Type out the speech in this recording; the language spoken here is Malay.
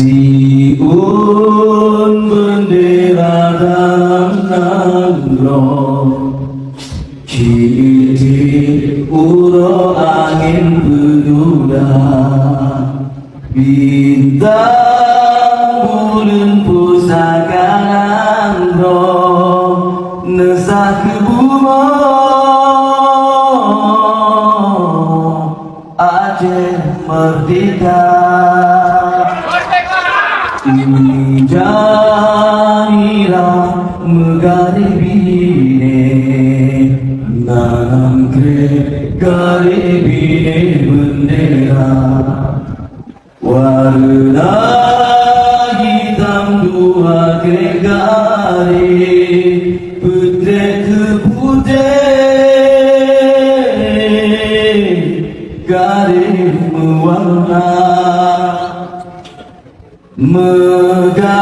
siun bendera dalam nanggrong, kini uro angin berduda, bintang bulan pusaka nanggrong, nesah ke bumi Aceh merdeka. Janilah megaribine nanam garibine bendera warna hitam dua gregari putih ke putih garis mewarna megari